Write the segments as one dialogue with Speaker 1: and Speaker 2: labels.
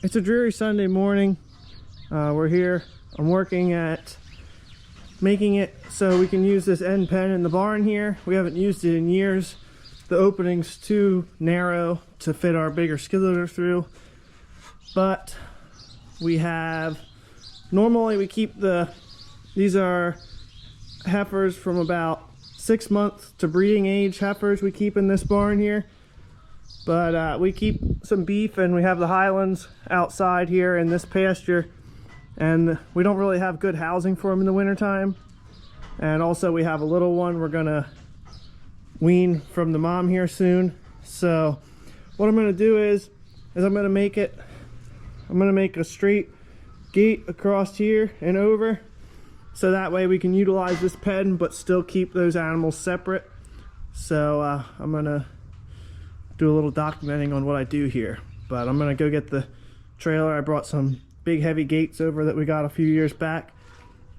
Speaker 1: It's a dreary Sunday morning. We're here. I'm working at making it so we can use this end pen in the barn here. We haven't used it in years. The opening's too narrow to fit our bigger skid loader through. But we have, normally we keep these are heifers from about 6 months to breeding age heifers we keep in this barn here. But we keep some beef, and we have the highlands outside here in this pasture, and we don't really have good housing for them in the wintertime. And also we have a little one we're gonna wean from the mom here soon. So what I'm gonna do is I'm gonna make a straight gate across here and over, so that way we can utilize this pen but still keep those animals separate. So I'm gonna do a little documenting on what I do here, but I'm gonna go get the trailer. I brought some big heavy gates over that we got a few years back,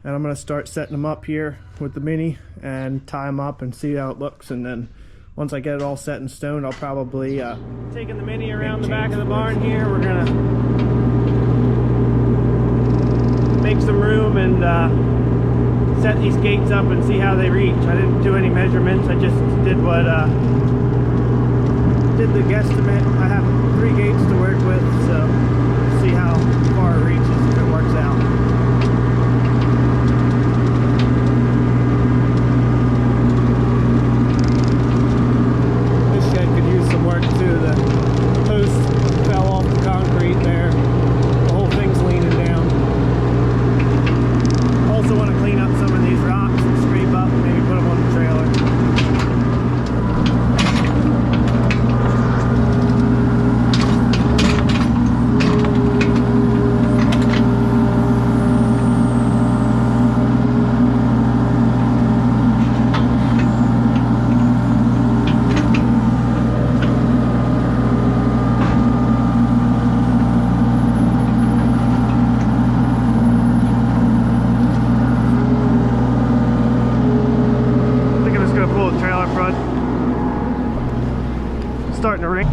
Speaker 1: and I'm gonna start setting them up here with the Mini and tie them up and see how it looks. And then once I get it all set in stone, I'll probably taking the Mini around the back of the barn here. We're gonna make some room and set these gates up and see how they reach. I didn't do any measurements. I just did the guesstimate. I have 3 gates to work with, so see how far it reaches if it works out. This shed could use some work too. The post fell off the concrete there. The whole thing's leaning down. Also want to clean up some of these rocks and scrape up and maybe put them on the trailer. Starting to ring.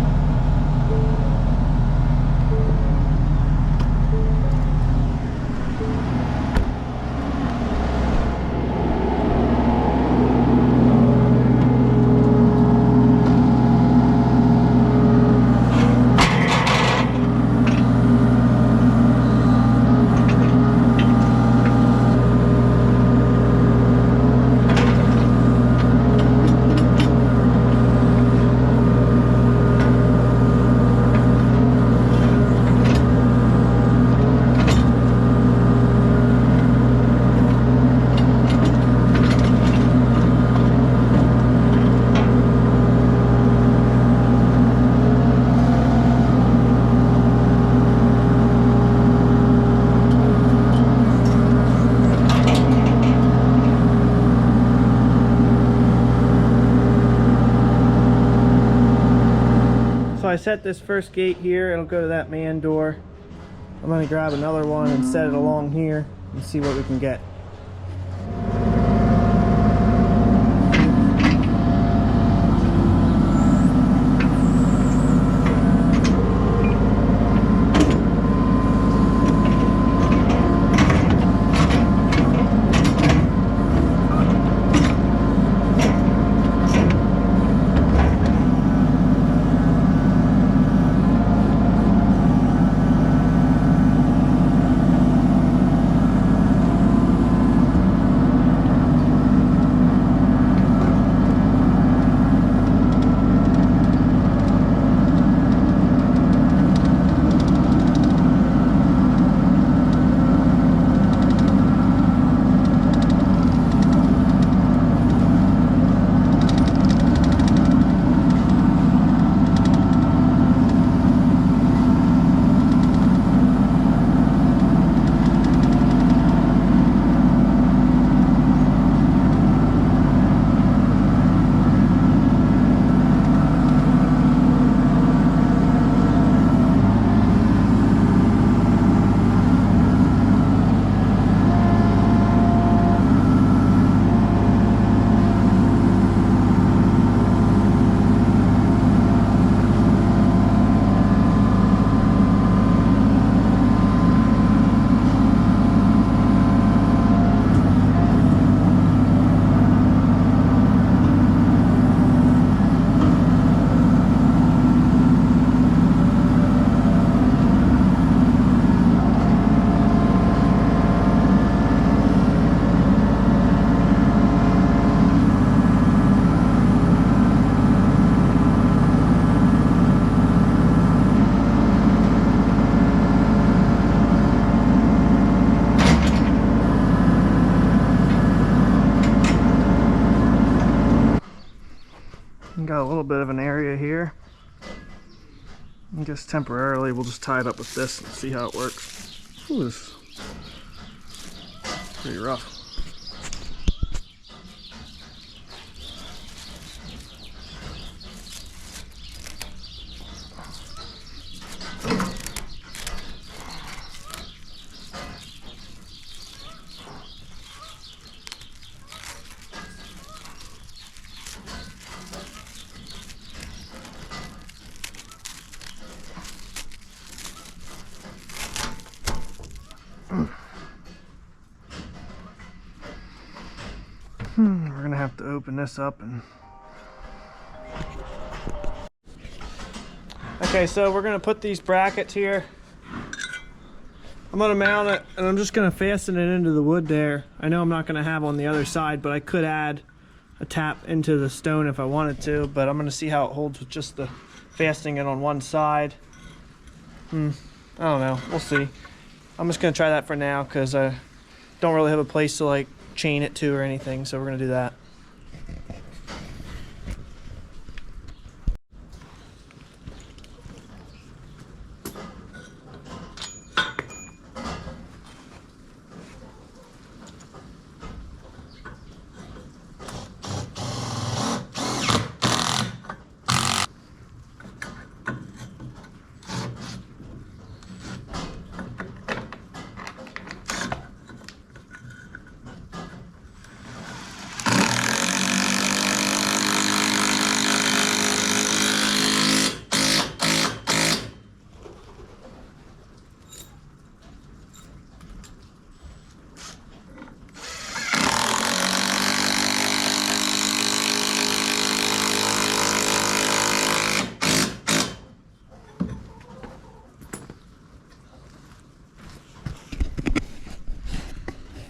Speaker 1: So I set this first gate here. It'll go to that man door. I'm going to grab another one and set it along here and see what we can get. Got a little bit of an area here. And just temporarily, we'll just tie it up with this and see how it works. Ooh, this is pretty rough. We're gonna have to open this up and... Okay, so we're gonna put these brackets here. I'm gonna mount it and I'm just gonna fasten it into the wood there. I know I'm not gonna have on the other side, but I could add a tap into the stone if I wanted to, but I'm gonna see how it holds with just the fastening it on one side. I don't know, we'll see. I'm just gonna try that for now because I don't really have a place to like chain it to or anything, so we're gonna do that.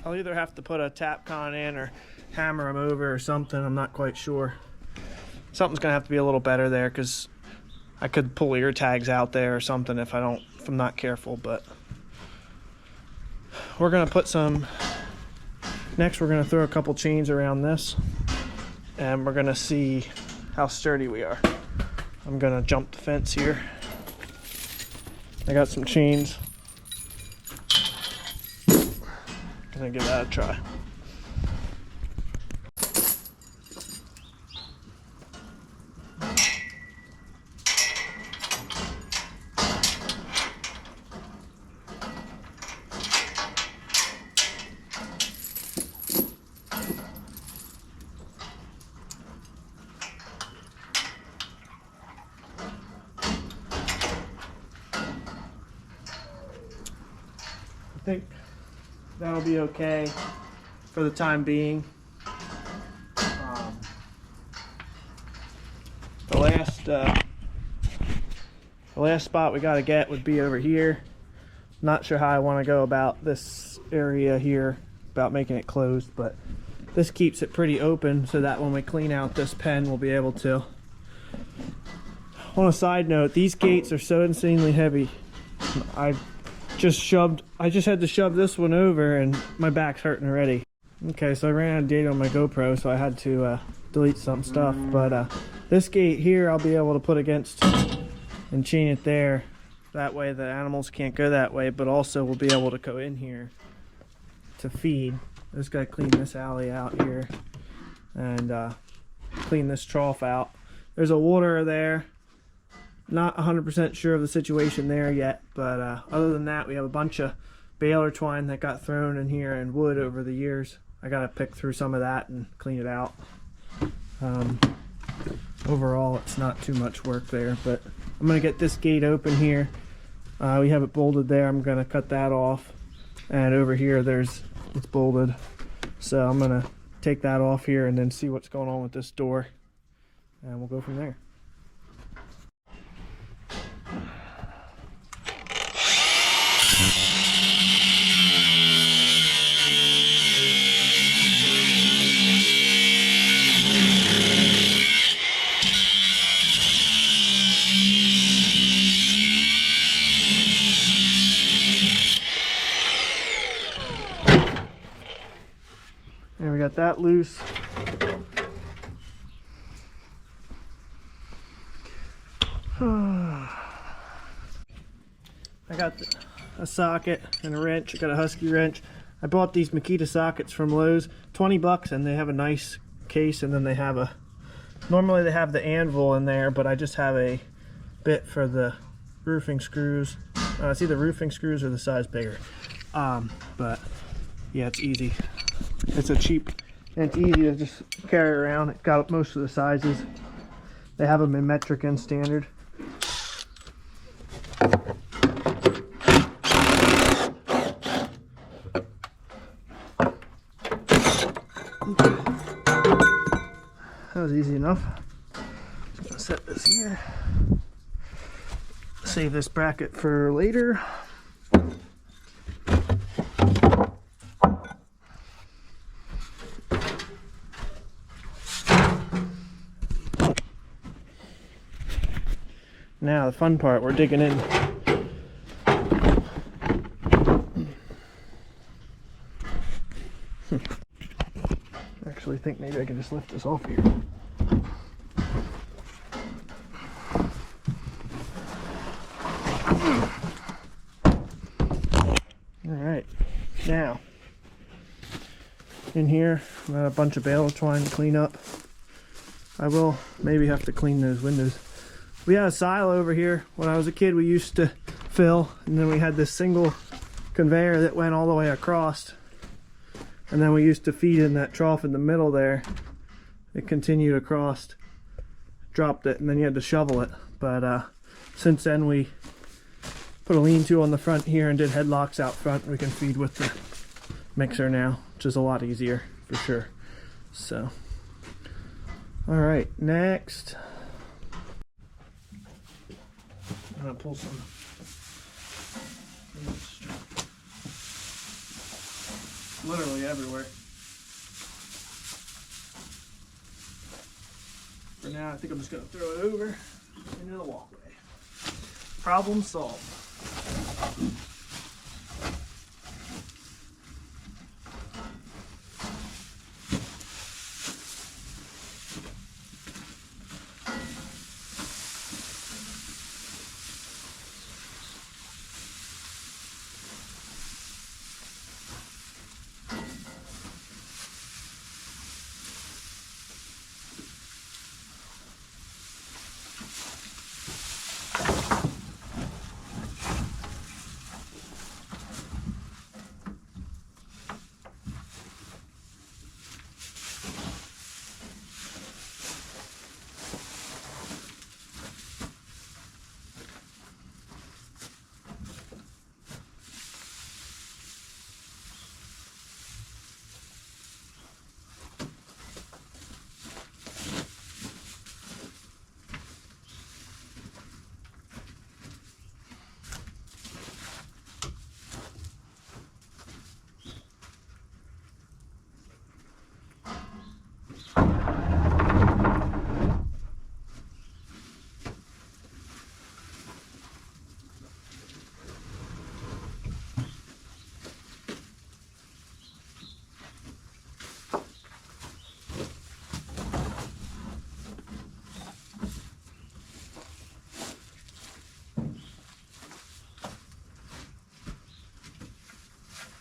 Speaker 1: I'll either have to put a tap con in or hammer them over or something. I'm not quite sure. Something's gonna have to be a little better there because I could pull ear tags out there or something if I'm not careful. But we're gonna put some. Next, we're gonna throw a couple chains around this, and we're gonna see how sturdy we are. I'm gonna jump the fence here. I got some chains. Gonna give that a try. I think that'll be okay for the time being. The last spot we got to get would be over here. Not sure how I want to go about this area here, about making it closed, but this keeps it pretty open so that when we clean out this pen, we'll be able to. On a side note, these gates are so insanely heavy. I just had to shove this one over and my back's hurting already. Okay, so I ran out of data on my GoPro, so I had to delete some stuff, but this gate here I'll be able to put against and chain it there. That way the animals can't go that way, but also we'll be able to go in here to feed. I just gotta clean this alley out here and clean this trough out. There's a water there. Not 100% sure of the situation there yet, but other than that, we have a bunch of baler twine that got thrown in here and wood over the years. I gotta pick through some of that and clean it out. Overall, it's not too much work there, but I'm gonna get this gate open here. We have it bolted there. I'm gonna cut that off, and over here it's bolted. So I'm gonna take that off here and then see what's going on with this door, and we'll go from there. And we got that loose. I got a socket and a wrench. I got a Husky wrench. I bought these Makita sockets from Lowe's, 20 bucks, and they have a nice case, and then they have a, normally they have the anvil in there, but I just have a bit for the roofing screws. It's either roofing screws or the size bigger. But yeah, it's easy. It's a cheap, and it's easy to just carry around. It got most of the sizes. They have them in metric and standard. That was easy enough. Just gonna set this here. Save this bracket for later. Now the fun part, we're digging in. Actually think maybe I can just lift this off here. Alright, now in here I got a bunch of bale twine to clean up. I will maybe have to clean those windows. We had a silo over here. When I was a kid we used to fill, and then we had this single conveyor that went all the way across, and then we used to feed in that trough in the middle there. It continued across, dropped it, and then you had to shovel it. But since then we put a lean-to on the front here and did headlocks out front. We can feed with the mixer now, which is a lot easier for sure. So all right, next I'm gonna pull some literally everywhere. For now, I think I'm just gonna throw it over into the walkway. Problem solved.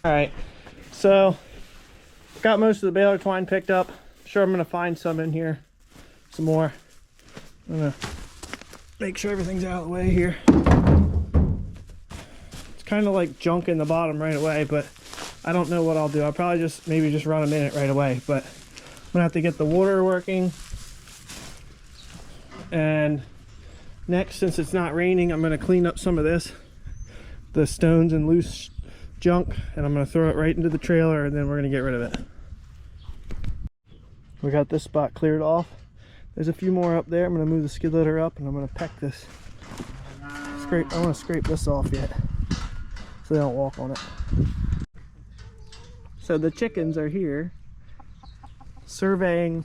Speaker 1: Alright, so got most of the baler twine picked up. Sure, I'm gonna find some in here, some more. I'm gonna make sure everything's out of the way here. It's kind of like junk in the bottom right away, but I don't know what I'll do. I'll probably just maybe just run them in it right away, but I'm gonna have to get the water working. And next, since it's not raining, I'm gonna clean up some of this, the stones and loose junk, and I'm going to throw it right into the trailer, and then we're going to get rid of it. We got this spot cleared off. There's a few more up there. I'm going to move the skid loader up, and I'm going to peck this. I want to scrape this off yet so they don't walk on it. So the chickens are here surveying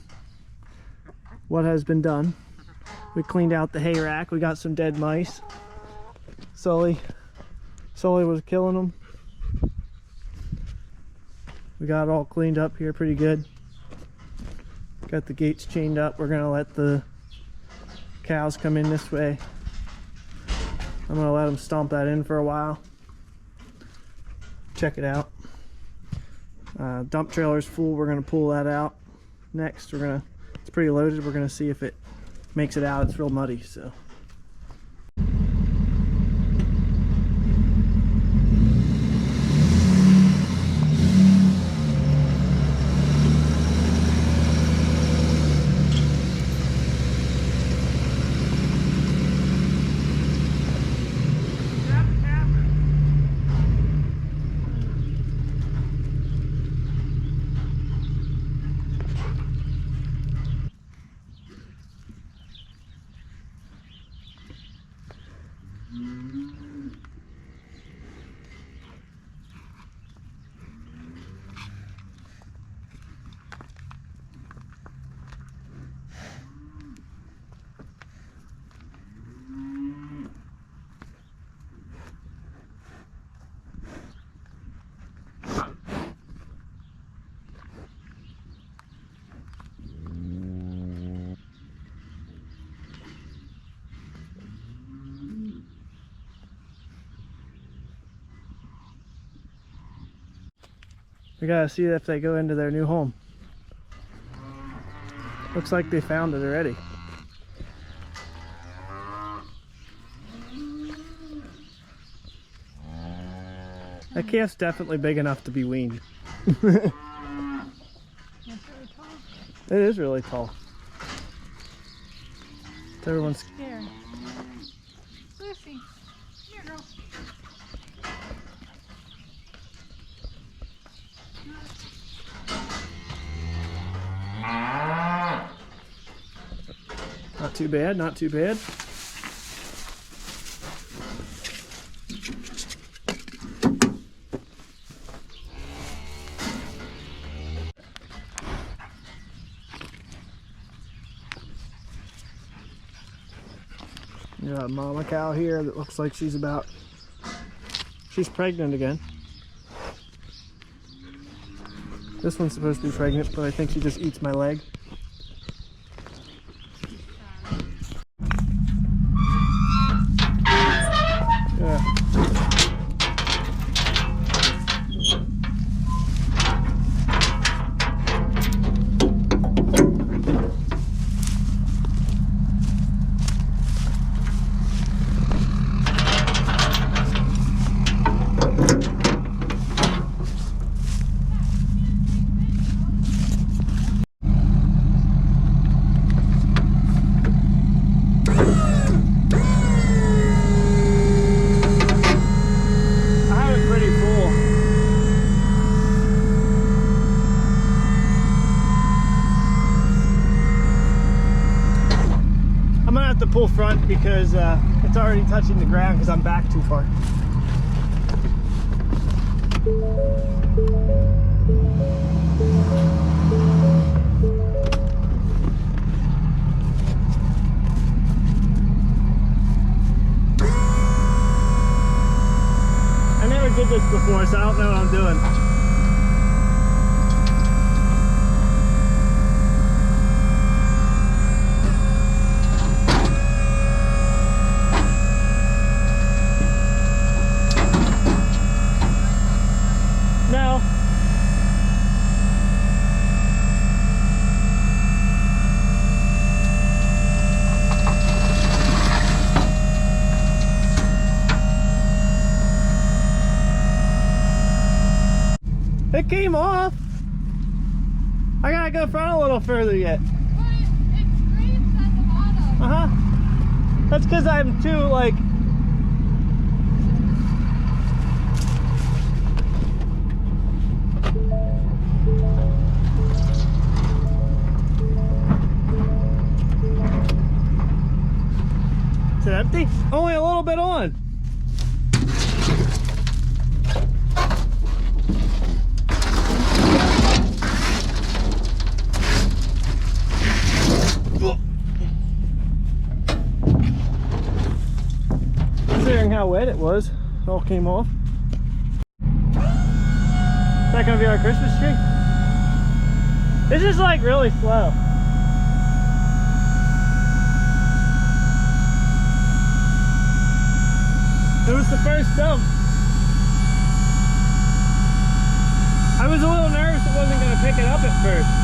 Speaker 1: what has been done. We cleaned out the hay rack. We got some dead mice. Sully was killing them. We got it all cleaned up here pretty good. Got the gates chained up. We're gonna let the cows come in this way. I'm gonna let them stomp that in for a while. Check it out. Dump trailer's full. We're gonna pull that out. Next, it's pretty loaded. We're gonna see if it makes it out. It's real muddy, so. We gotta see if they go into their new home. Looks like they found it already. That calf's definitely big enough to be weaned.
Speaker 2: That's really tall.
Speaker 1: It is really tall. Everyone's
Speaker 2: Here. Lucy, here, girl.
Speaker 1: not too bad, not too bad. You got a mama cow here that looks like she's pregnant again. This one's supposed to be pregnant, but I think she just eats my leg. Yeah. Pull front because it's already touching the ground because I'm back too far. I never did this before, so I don't know what I'm doing. It came off. I gotta go front a little further yet.
Speaker 2: Well, it screams at the bottom.
Speaker 1: Uh-huh. That's because I'm too, like... Is it empty? Only a little bit on. Considering how wet it was, it all came off. Is that gonna be our Christmas tree? This is like really slow. was the first dump. I was a little nervous it wasn't going to pick it up at first.